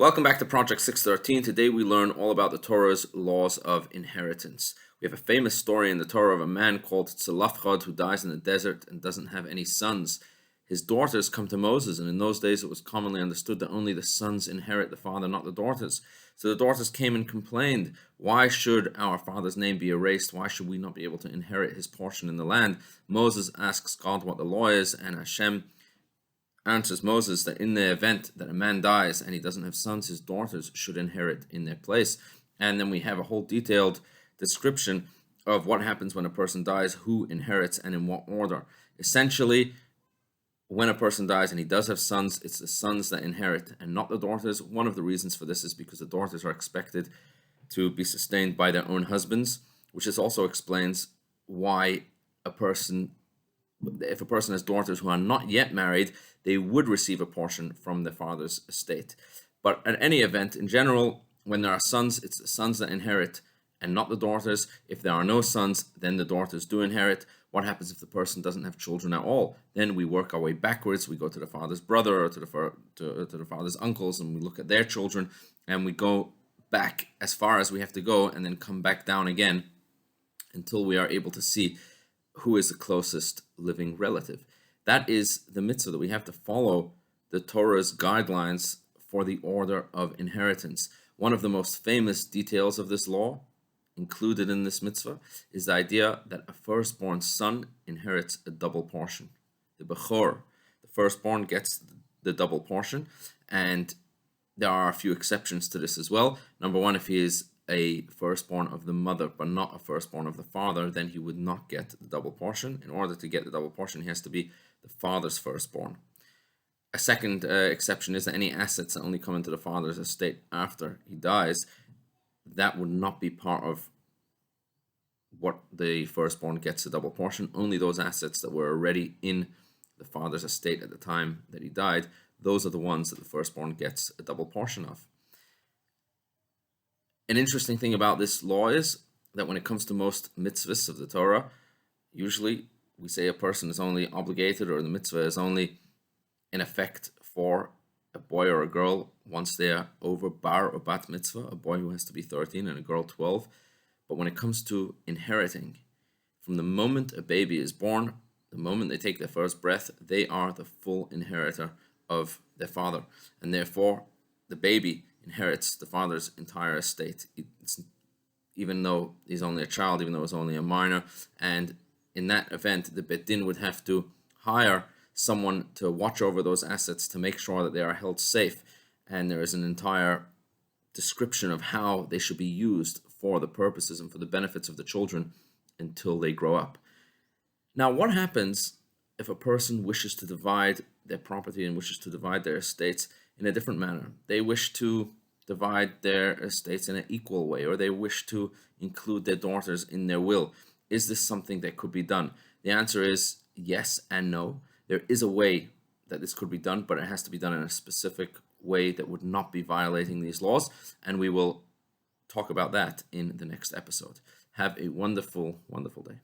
Welcome back to Project 613. Today we learn all about the Torah's laws of inheritance. We have a famous story in the Torah of a man called Tzalafchad who dies in the desert and doesn't have any sons. His daughters come to Moses, and in those days it was commonly understood that only the sons inherit the father, not the daughters. So the daughters came and complained, why should our father's name be erased? Why should we not be able to inherit his portion in the land? Moses asks God what the law is, and Hashem answers Moses that in the event that a man dies and he doesn't have sons, his daughters should inherit in their place. And then we have a whole detailed description of what happens when a person dies, who inherits, and in what order. Essentially, when a person dies and he does have sons, it's the sons that inherit and not the daughters. One of the reasons for this is because the daughters are expected to be sustained by their own husbands, which also explains why if a person has daughters who are not yet married, they would receive a portion from their father's estate. But at any event, in general, when there are sons, it's the sons that inherit and not the daughters. If there are no sons, then the daughters do inherit. What happens if the person doesn't have children at all? Then we work our way backwards. We go to the father's brother or to the father's uncles, and we look at their children, and we go back as far as we have to go and then come back down again until we are able to see who is the closest living relative. That is the mitzvah, that we have to follow the Torah's guidelines for the order of inheritance. One of the most famous details of this law, included in this mitzvah, is the idea that a firstborn son inherits a double portion. The Bechor, the firstborn, gets the double portion, and there are a few exceptions to this as well. Number one, if he is a firstborn of the mother but not a firstborn of the father, then he would not get the double portion. In order to get the double portion, he has to be the father's firstborn. A second exception is that any assets that only come into the father's estate after he dies, that would not be part of what the firstborn gets a double portion. Only those assets that were already in the father's estate at the time that he died, those are the ones that the firstborn gets a double portion of. An interesting thing about this law is that when it comes to most mitzvahs of the Torah, usually we say a person is only obligated, or the mitzvah is only in effect for a boy or a girl once they are over bar or bat mitzvah, a boy who has to be 13 and a girl 12. But when it comes to inheriting, from the moment a baby is born, the moment they take their first breath, they are the full inheritor of their father. And therefore, the baby inherits the father's entire estate, even though he's only a child, even though he's only a minor. And in that event, the Bet Din would have to hire someone to watch over those assets to make sure that they are held safe. And there is an entire description of how they should be used for the purposes and for the benefits of the children until they grow up. Now, what happens if a person wishes to divide their property and wishes to divide their estates in a different manner? They wish to divide their estates in an equal way, or they wish to include their daughters in their will. Is this something that could be done? The answer is yes and no. There is a way that this could be done, but it has to be done in a specific way that would not be violating these laws, and we will talk about that in the next episode. Have a wonderful, wonderful day.